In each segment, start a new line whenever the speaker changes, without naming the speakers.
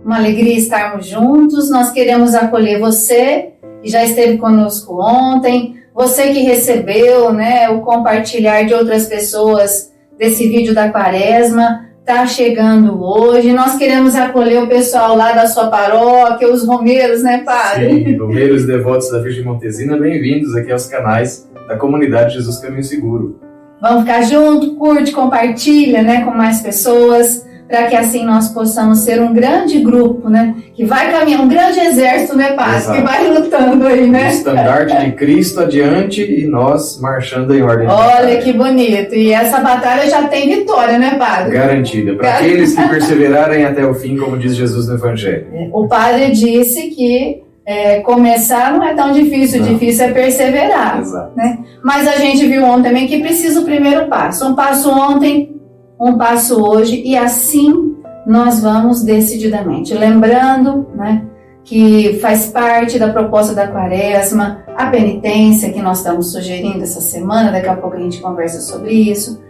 Uma alegria estarmos juntos. Nós queremos acolher você que já esteve conosco ontem, você que recebeu, né, o compartilhar de outras pessoas desse vídeo da Quaresma, está chegando hoje. Nós queremos acolher o pessoal lá da sua paróquia, os romeiros, né, padre?
Sim, romeiros devotos da Virgem Montesina, bem-vindos aqui aos canais da comunidade Jesus Caminho Seguro.
Vamos ficar junto, curte, compartilha, né, com mais pessoas, para que assim nós possamos ser um grande grupo, né, que vai caminhar, um grande exército, né, padre? Exato. Que vai lutando aí, né?
O estandarte de Cristo adiante e nós marchando em ordem.
Olha que bonito, e essa batalha já tem vitória, né, padre?
Garantida, para aqueles que perseverarem até o fim, como diz Jesus no Evangelho.
O padre disse que começar não é tão difícil, difícil é perseverar.
Exato.
Né? Mas a gente viu ontem também que precisa o primeiro passo. Um passo ontem, um passo hoje, e assim nós vamos decididamente. Lembrando, né, que faz parte da proposta da Quaresma, a penitência que nós estamos sugerindo essa semana, daqui a pouco a gente conversa sobre isso.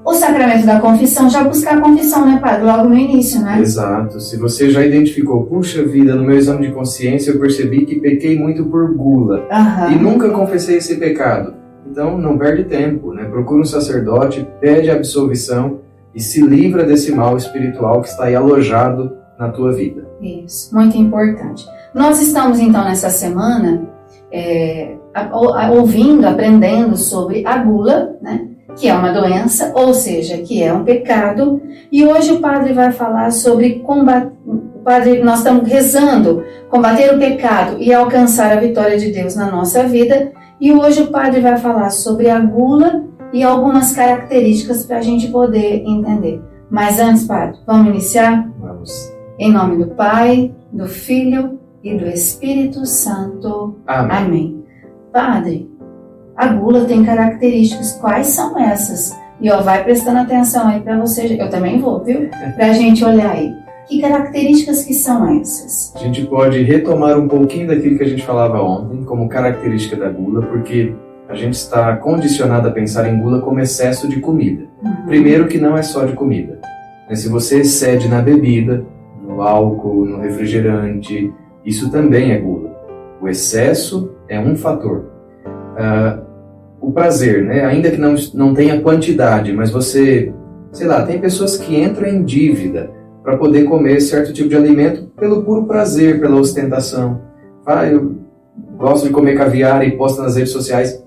O sacramento da confissão, já buscar a confissão, né, padre? Logo no início, né?
Exato. Se você já identificou, puxa vida, no meu exame de consciência eu percebi que pequei muito por gula e nunca confessei esse pecado. Então não perde tempo, né? Procura um sacerdote, pede a absolvição e se livra desse mal espiritual que está aí alojado na tua vida.
Isso, muito importante. Nós estamos então nessa semana ouvindo, aprendendo sobre a gula, né? Que é uma doença, ou seja, que é um pecado. E hoje o padre vai falar sobre nós estamos rezando, combater o pecado e alcançar a vitória de Deus na nossa vida. E hoje o padre vai falar sobre a gula e algumas características para a gente poder entender. Mas antes, padre, vamos iniciar?
Vamos.
Em nome do Pai, do Filho e do Espírito Santo.
Amém.
Amém. Padre, a gula tem características. Quais são essas? E vai prestando atenção aí para você. Eu também vou, viu? Pra gente olhar aí. Que características que são essas?
A gente pode retomar um pouquinho daquilo que a gente falava ontem, como característica da gula, porque a gente está condicionado a pensar em gula como excesso de comida. Primeiro que não é só de comida. Se você excede na bebida, no álcool, no refrigerante, isso também é gula. O excesso é um fator. O prazer, né? Ainda que não tenha quantidade, mas você, sei lá, tem pessoas que entram em dívida para poder comer certo tipo de alimento pelo puro prazer, pela ostentação. Eu gosto de comer caviar e posta nas redes sociais.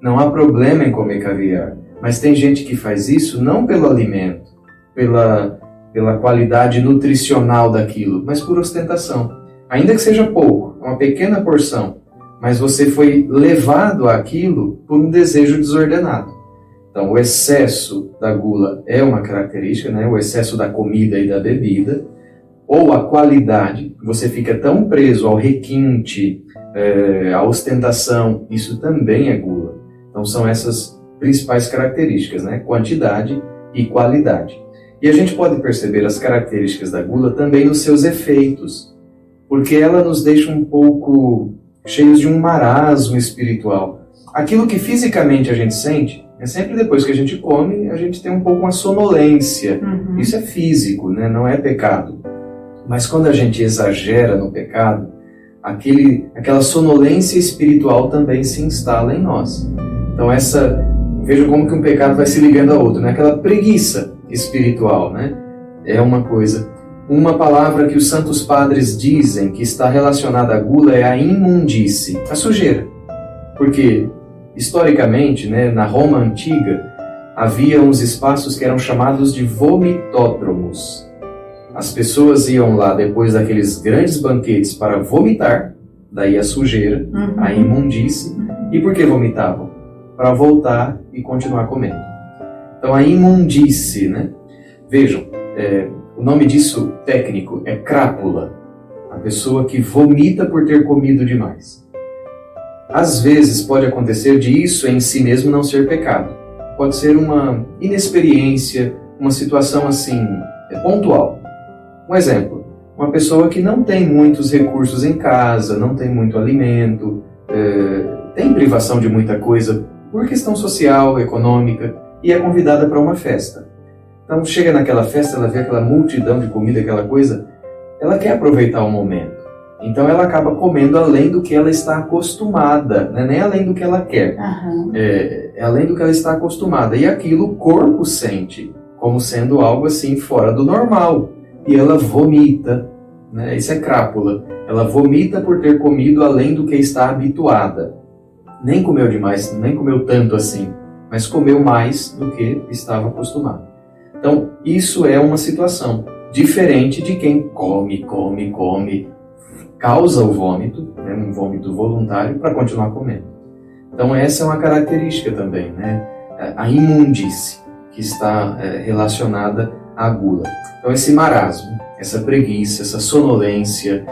Não há problema em comer caviar, mas tem gente que faz isso não pelo alimento, pela qualidade nutricional daquilo, mas por ostentação. Ainda que seja pouco, uma pequena porção, mas você foi levado àquilo por um desejo desordenado. Então, o excesso da gula é uma característica, né? O excesso da comida e da bebida, ou a qualidade, você fica tão preso ao requinte, à ostentação, isso também é gula. Então, são essas principais características, né? Quantidade e qualidade. E a gente pode perceber as características da gula também nos seus efeitos, porque ela nos deixa um pouco cheios de um marasmo espiritual. Aquilo que fisicamente a gente sente, sempre depois que a gente come, a gente tem um pouco uma sonolência. Isso é físico, né? Não é pecado. Mas quando a gente exagera no pecado, aquela sonolência espiritual também se instala em nós. Então veja como que um pecado vai se ligando a outro, né? Aquela preguiça espiritual, né? É uma coisa. Uma palavra que os santos padres dizem que está relacionada à gula é a imundície, a sujeira. Porque, historicamente, né, na Roma antiga, havia uns espaços que eram chamados de vomitódromos. As pessoas iam lá depois daqueles grandes banquetes para vomitar, daí a sujeira, a imundície. E por que vomitavam? Para voltar e continuar comendo. Então a imundície, né? Vejam, o nome disso técnico é crápula, a pessoa que vomita por ter comido demais. Às vezes pode acontecer de isso em si mesmo não ser pecado. Pode ser uma inexperiência, uma situação assim, pontual. Um exemplo, uma pessoa que não tem muitos recursos em casa, não tem muito alimento, tem privação de muita coisa por questão social, econômica, e é convidada para uma festa. Então chega naquela festa, ela vê aquela multidão de comida, aquela coisa, ela quer aproveitar o momento. Então ela acaba comendo além do que ela está acostumada, não é nem além do que ela quer, é além do que ela está acostumada. E aquilo o corpo sente como sendo algo assim fora do normal. E ela vomita, né? Isso é crápula. Ela vomita por ter comido além do que está habituada. Nem comeu demais, nem comeu tanto assim, mas comeu mais do que estava acostumada. Então isso é uma situação diferente de quem come, causa o vômito, né, um vômito voluntário, para continuar comendo. Então essa é uma característica também, né, a imundície que está relacionada à gula. Então esse marasmo, essa preguiça, essa sonolência,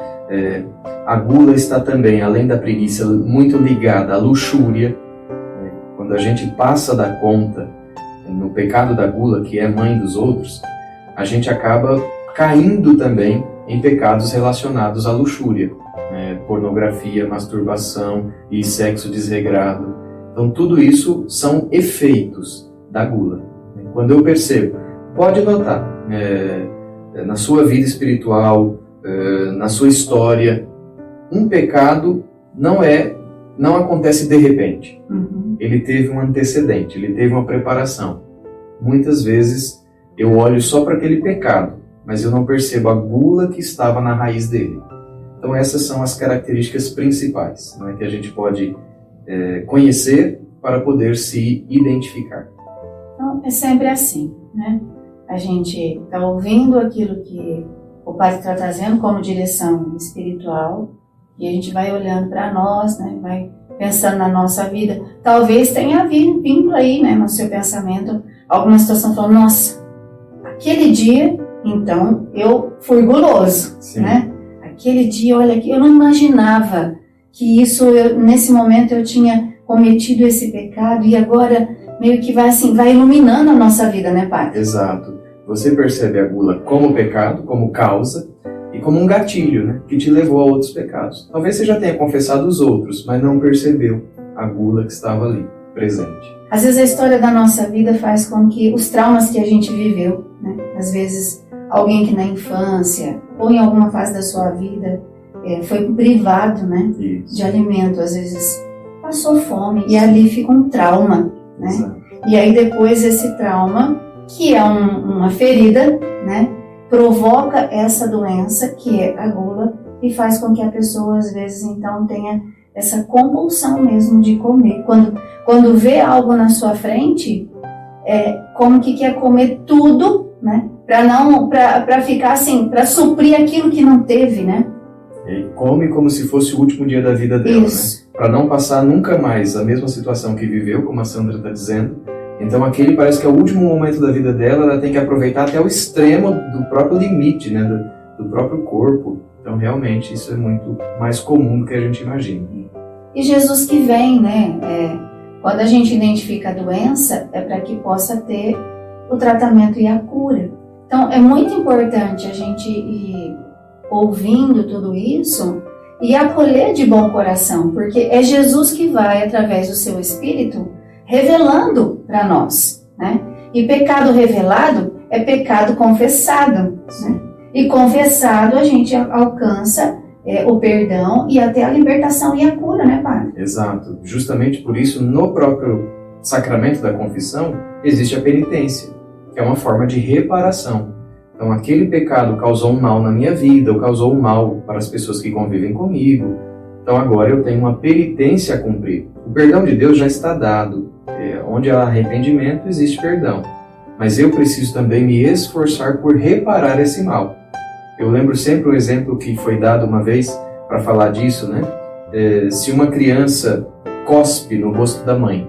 a gula está também, além da preguiça, muito ligada à luxúria. Quando a gente passa da conta no pecado da gula, que é mãe dos outros, a gente acaba caindo também em pecados relacionados à luxúria, pornografia, masturbação e sexo desregrado. Então tudo isso são efeitos da gula. Quando eu percebo, pode notar, na sua vida espiritual, na sua história, um pecado não acontece de repente. Ele teve um antecedente, ele teve uma preparação. Muitas vezes eu olho só para aquele pecado, mas eu não percebo a gula que estava na raiz dele. Então essas são as características principais, né, que a gente pode conhecer para poder se identificar.
Então é sempre assim, né? A gente está ouvindo aquilo que o Padre está trazendo como direção espiritual e a gente vai olhando para nós, né? Vai pensando na nossa vida. Talvez tenha vindo aí, né, no seu pensamento alguma situação falando, nossa, aquele dia, então, eu fui guloso,
Sim.
Né? Aquele dia, olha, eu não imaginava que nesse momento eu tinha cometido esse pecado e agora meio que vai iluminando a nossa vida, né, Padre?
Exato. Você percebe a gula como pecado, como causa e como um gatilho, né, que te levou a outros pecados. Talvez você já tenha confessado os outros, mas não percebeu a gula que estava ali, presente.
Às vezes a história da nossa vida faz com que os traumas que a gente viveu, né, às vezes alguém que na infância ou em alguma fase da sua vida foi privado, né, de alimento, às vezes passou fome e ali fica um trauma, né?
Exato.
E aí depois esse trauma, que é uma ferida, né, provoca essa doença que é a gula e faz com que a pessoa às vezes então tenha essa compulsão mesmo de comer. Quando vê algo na sua frente, como que quer comer tudo, né? Para ficar assim, para suprir aquilo que não teve, né?
E come como se fosse o último dia da vida dela,
Isso.
Né? Para não passar nunca mais a mesma situação que viveu, como a Sandra está dizendo. Então aquele parece que é o último momento da vida dela, ela tem que aproveitar até o extremo do próprio limite, né? Do próprio corpo. Então realmente isso é muito mais comum do que a gente imagina.
E Jesus que vem, né? Quando a gente identifica a doença, é para que possa ter o tratamento e a cura. Então é muito importante a gente ir ouvindo tudo isso e acolher de bom coração, porque é Jesus que vai, através do seu Espírito, revelando para nós, né? E pecado revelado é pecado confessado, né? E confessado a gente alcança o perdão e até a libertação e a cura, né, Padre?
Exato. Justamente por isso, no próprio sacramento da confissão, existe a penitência, que é uma forma de reparação. Então, aquele pecado causou um mal na minha vida, ou causou um mal para as pessoas que convivem comigo. Então, agora eu tenho uma penitência a cumprir. O perdão de Deus já está dado. Onde há arrependimento, existe perdão. Mas eu preciso também me esforçar por reparar esse mal. Eu lembro sempre um exemplo que foi dado uma vez para falar disso, né? Se uma criança cospe no rosto da mãe,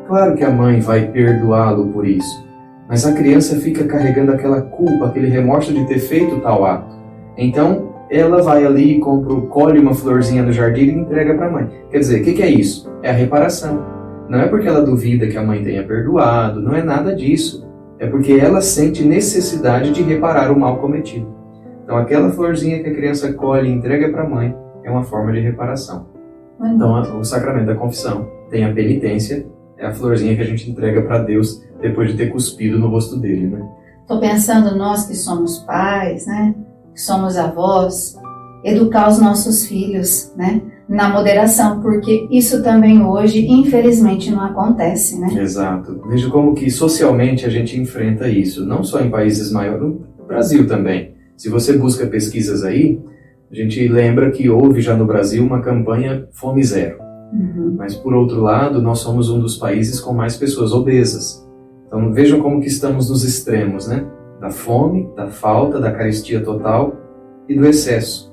claro que a mãe vai perdoá-lo por isso. Mas a criança fica carregando aquela culpa, aquele remorso de ter feito tal ato. Então, ela vai ali e colhe uma florzinha no jardim e entrega para a mãe. Quer dizer, o que é isso? É a reparação. Não é porque ela duvida que a mãe tenha perdoado, não é nada disso. É porque ela sente necessidade de reparar o mal cometido. Então, aquela florzinha que a criança colhe e entrega para a mãe é uma forma de reparação. Então, o sacramento da confissão tem a penitência, é a florzinha que a gente entrega para Deus depois de ter cuspido no rosto dele, né?
Estou pensando nós que somos pais, né? que somos avós, educar os nossos filhos, né? Na moderação, porque isso também hoje, infelizmente, não acontece, né?
Exato. Veja como que socialmente a gente enfrenta isso, não só em países maiores, no Brasil também. Se você busca pesquisas aí, a gente lembra que houve já no Brasil uma campanha Fome Zero. Mas, por outro lado, nós somos um dos países com mais pessoas obesas. Então, vejam como que estamos nos extremos, né? Da fome, da falta, da carestia total e do excesso.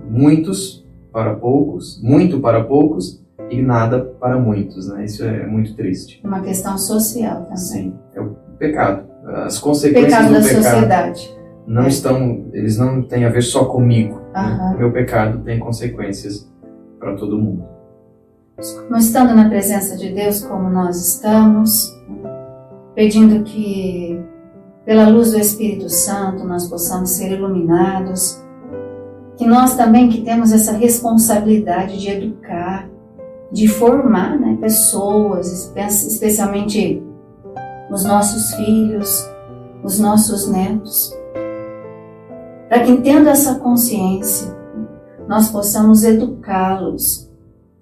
Muitos para poucos, muito para poucos e nada para muitos, né? Isso é muito triste.
Uma questão social também.
Sim, é o pecado. As consequências
Pecado da
do pecado
sociedade.
não estão, eles não têm a ver só comigo. Né?
Aham.
Meu pecado tem consequências para todo mundo.
Não estando na presença de Deus como nós estamos, pedindo que, pela luz do Espírito Santo, nós possamos ser iluminados, que nós também que temos essa responsabilidade de educar, de formar, né, pessoas, especialmente os nossos filhos, os nossos netos, para que, tendo essa consciência, nós possamos educá-los,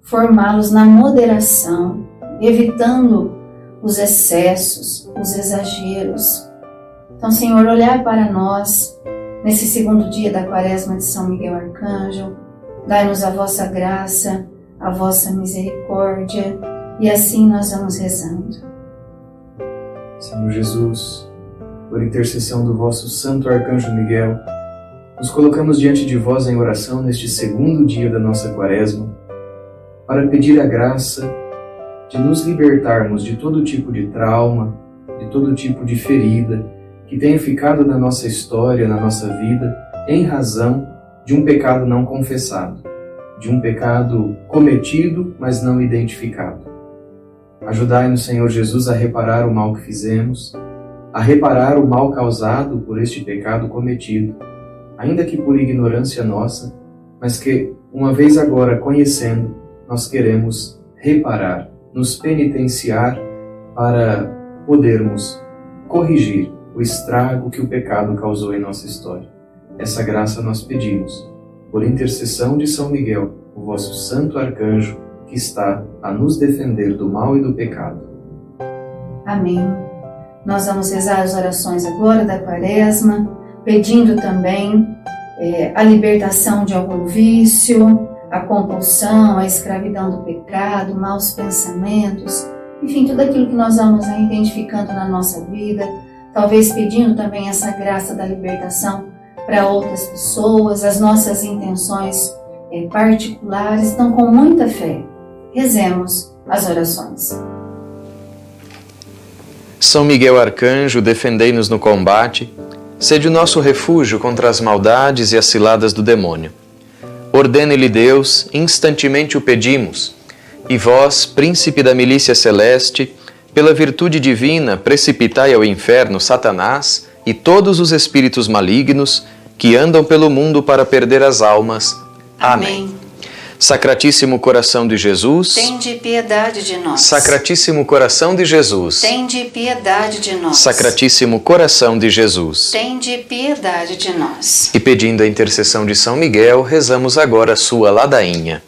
formá-los na moderação, evitando os excessos, os exageros. Então, Senhor, olhar para nós nesse segundo dia da Quaresma de São Miguel Arcanjo, dai-nos a vossa graça, a vossa misericórdia, e assim nós vamos rezando.
Senhor Jesus, por intercessão do vosso Santo Arcanjo Miguel, nos colocamos diante de vós em oração neste segundo dia da nossa Quaresma, para pedir a graça de nos libertarmos de todo tipo de trauma, de todo tipo de ferida que tenha ficado na nossa história, na nossa vida, em razão de um pecado não confessado, de um pecado cometido, mas não identificado. Ajudai-nos, Senhor Jesus, a reparar o mal que fizemos, a reparar o mal causado por este pecado cometido, ainda que por ignorância nossa, mas que, uma vez agora conhecendo, nós queremos reparar, nos penitenciar para podermos corrigir o estrago que o pecado causou em nossa história. Essa graça nós pedimos, por intercessão de São Miguel, o vosso santo arcanjo, que está a nos defender do mal e do pecado.
Amém. Nós vamos rezar as orações agora da Quaresma, pedindo também a libertação de algum vício, a compulsão, a escravidão do pecado, maus pensamentos, enfim, tudo aquilo que nós vamos identificando na nossa vida, talvez pedindo também essa graça da libertação para outras pessoas, as nossas intenções particulares. Então, com muita fé, rezemos as orações.
São Miguel Arcanjo, defendei-nos no combate, sede o nosso refúgio contra as maldades e as ciladas do demônio. Ordene-lhe Deus, instantemente o pedimos, e vós, príncipe da milícia celeste, pela virtude divina, precipitai ao inferno Satanás e todos os espíritos malignos que andam pelo mundo para perder as almas. Amém. Sacratíssimo coração de Jesus,
tende piedade de nós.
Sacratíssimo coração de Jesus,
tende piedade de nós.
Sacratíssimo coração de Jesus,
tende piedade de nós.
E pedindo a intercessão de São Miguel, rezamos agora a sua ladainha.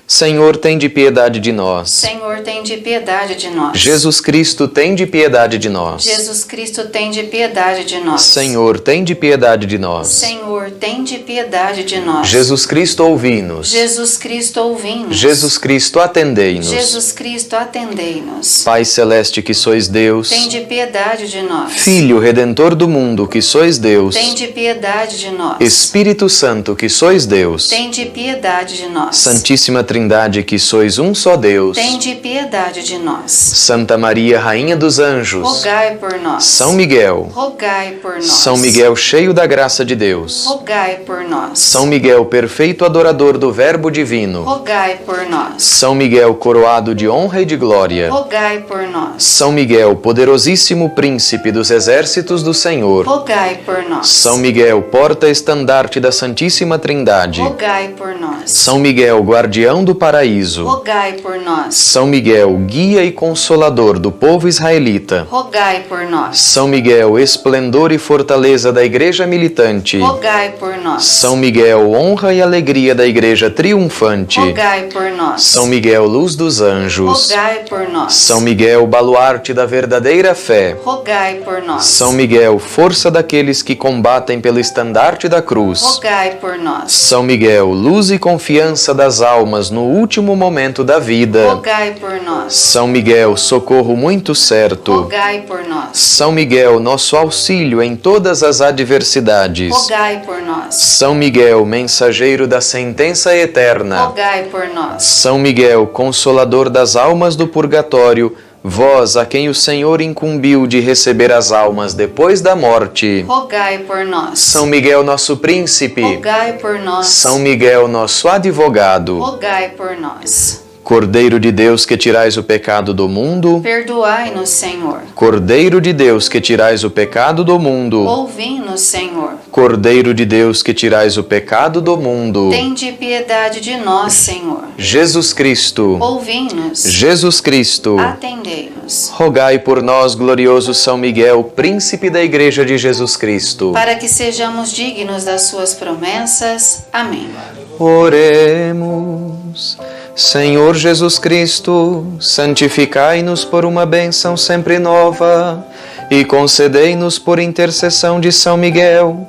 Senhor, tende piedade de nós.
Senhor, tende piedade de nós.
Jesus Cristo, tende piedade de nós.
Jesus Cristo, tende piedade de nós.
Senhor, tende piedade de nós.
Senhor, tende piedade de nós.
Jesus Cristo, ouvi-nos.
Jesus Cristo, ouvi-nos.
Jesus Cristo, atendei-nos.
Jesus Cristo, atendei-nos.
Pai celeste que sois Deus,
tende piedade de nós.
Filho Redentor do mundo que sois Deus,
tende piedade de nós.
Espírito Santo que sois Deus,
tende piedade de nós.
Santíssima Trindade que sois um só Deus,
tende piedade de nós.
Santa Maria, Rainha dos Anjos,
rogai por nós.
São Miguel,
rogai por nós.
São Miguel, cheio da graça de Deus,
rogai por nós.
São Miguel, perfeito adorador do Verbo Divino,
rogai por nós.
São Miguel, coroado de honra e de glória,
rogai por nós.
São Miguel, poderosíssimo príncipe dos exércitos do Senhor,
rogai por nós.
São Miguel, porta-estandarte da Santíssima Trindade,
rogai por nós.
São Miguel, guardião do paraíso,
rogai por nós.
São Miguel, guia e consolador do povo israelita,
Rogai por nós.
São Miguel, esplendor e fortaleza da Igreja militante,
Rogai por nós.
São Miguel, honra e alegria da Igreja triunfante,
Rogai por nós.
São Miguel, luz dos anjos,
Rogai por nós.
São Miguel, baluarte da verdadeira fé,
Rogai por nós.
São Miguel, força daqueles que combatem pelo estandarte da cruz,
Rogai por nós.
São Miguel, luz e confiança das almas no último momento da vida,
Rogai por nós.
São Miguel, socorro muito certo,
Rogai por nós.
São Miguel, nosso auxílio em todas as adversidades,
Rogai por nós.
São Miguel, mensageiro da sentença eterna,
Rogai por nós.
São Miguel, consolador das almas do purgatório, vós a quem o Senhor incumbiu de receber as almas depois da morte,
Rogai por nós.
São Miguel, nosso príncipe,
Rogai por nós.
São Miguel, nosso advogado,
Rogai por nós.
Cordeiro de Deus que tirais o pecado do mundo,
Perdoai-nos, Senhor.
Cordeiro de Deus que tirais o pecado do mundo,
Ouvi-nos, Senhor.
Cordeiro de Deus que tirais o pecado do mundo,
Tende piedade de nós, Senhor.
Jesus Cristo,
Ouvi-nos.
Jesus Cristo,
Atendei-nos.
rogai por nós, glorioso São Miguel, príncipe da Igreja de Jesus Cristo.
Para que sejamos dignos das suas promessas. Amém.
Oremos. Senhor Jesus Cristo, santificai-nos por uma bênção sempre nova e concedei-nos por intercessão de São Miguel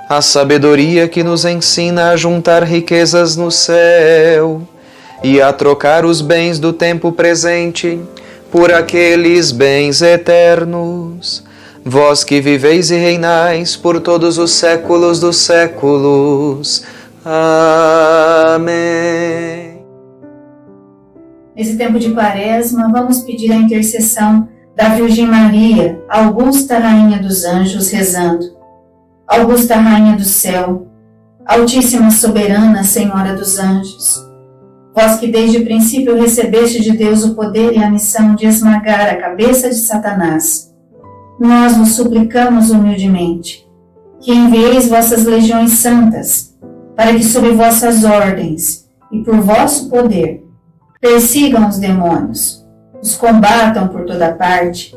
a sabedoria que nos ensina a juntar riquezas no céu e a trocar os bens do tempo presente por aqueles bens eternos. Vós que viveis e reinais por todos os séculos dos séculos. Amém.
Nesse tempo de Quaresma, vamos pedir a intercessão da Virgem Maria, Augusta Rainha dos Anjos, rezando: Augusta Rainha do Céu, Altíssima Soberana Senhora dos Anjos, vós que desde o princípio recebeste de Deus o poder e a missão de esmagar a cabeça de Satanás, nós vos suplicamos humildemente que envieis vossas legiões santas, para que sob vossas ordens e por vosso poder persigam os demônios, os combatam por toda parte,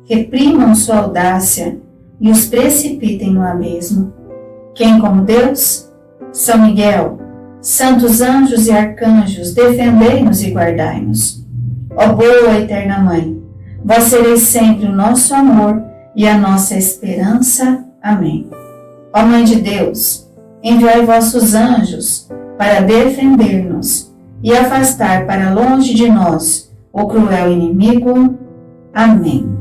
reprimam sua audácia e os precipitem no abismo. Quem como Deus? São Miguel, santos anjos e arcanjos, defendei-nos e guardai-nos. Ó boa eterna Mãe, vós sereis sempre o nosso amor e a nossa esperança. Amém. Ó Mãe de Deus, enviai vossos anjos para defender-nos e afastar para longe de nós o cruel inimigo. Amém.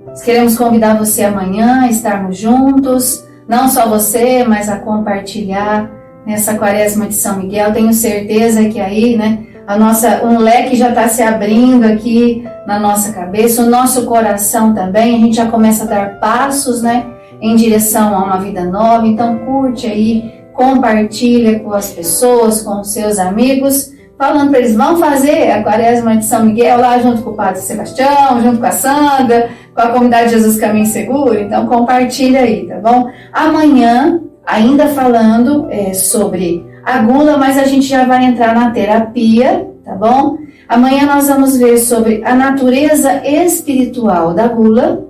Nós queremos convidar você amanhã a estarmos juntos, não só você, mas a compartilhar nessa Quaresma de São Miguel. Tenho certeza que aí, um leque já está se abrindo aqui na nossa cabeça, o nosso coração também. A gente já começa a dar passos, em direção a uma vida nova. Então curte aí, compartilha com as pessoas, com os seus amigos, falando para eles: vão fazer a Quaresma de São Miguel lá junto com o Padre Sebastião, junto com a Sandra, com a comunidade Jesus Caminho Seguro. Então compartilha aí, tá bom? Amanhã, ainda falando sobre a gula, mas a gente já vai entrar na terapia, tá bom? Amanhã nós vamos ver sobre a natureza espiritual da gula,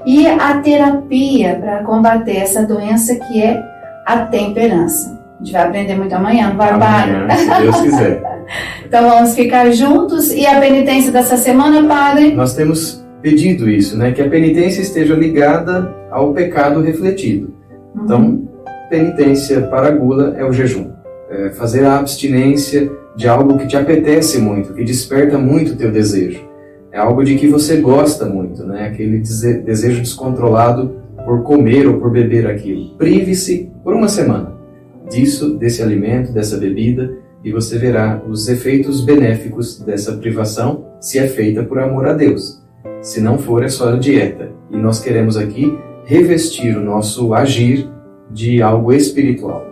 e a terapia para combater essa doença que é a temperança. A gente vai aprender muito amanhã, não vai, Padre?
Amanhã, se Deus quiser.
Então vamos ficar juntos. E a penitência dessa semana, Padre?
Nós temos pedido isso, que a penitência esteja ligada ao pecado refletido. Então, penitência para a gula é o jejum. É fazer a abstinência de algo que te apetece muito, que desperta muito o teu desejo. É algo de que você gosta muito, aquele desejo descontrolado por comer ou por beber aquilo. Prive-se por uma semana desse alimento, dessa bebida, e você verá os efeitos benéficos dessa privação, se é feita por amor a Deus. Se não for, é só dieta. E nós queremos aqui revestir o nosso agir de algo espiritual.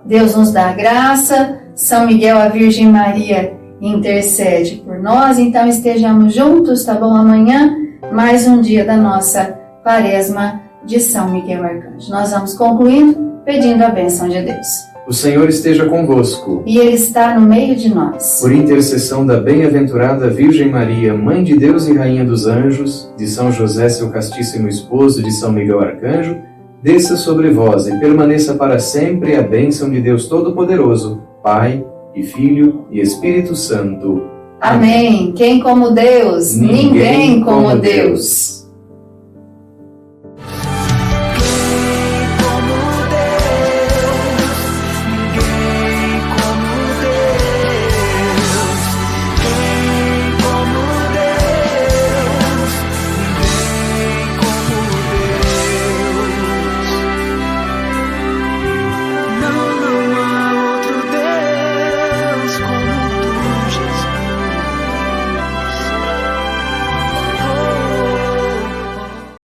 Deus nos dá a graça, São Miguel, a Virgem Maria intercede por nós, então estejamos juntos, tá bom? Amanhã, mais um dia da nossa Quaresma de São Miguel Arcanjo. Nós vamos concluindo pedindo a bênção de Deus.
O Senhor esteja convosco.
E Ele está no meio de nós.
Por intercessão da bem-aventurada Virgem Maria, Mãe de Deus e Rainha dos Anjos, de São José, seu castíssimo esposo, de São Miguel Arcanjo, desça sobre vós e permaneça para sempre a bênção de Deus Todo-Poderoso, Pai e Filho e Espírito Santo.
Amém. Quem como Deus?
Ninguém
Ninguém como
como
Deus.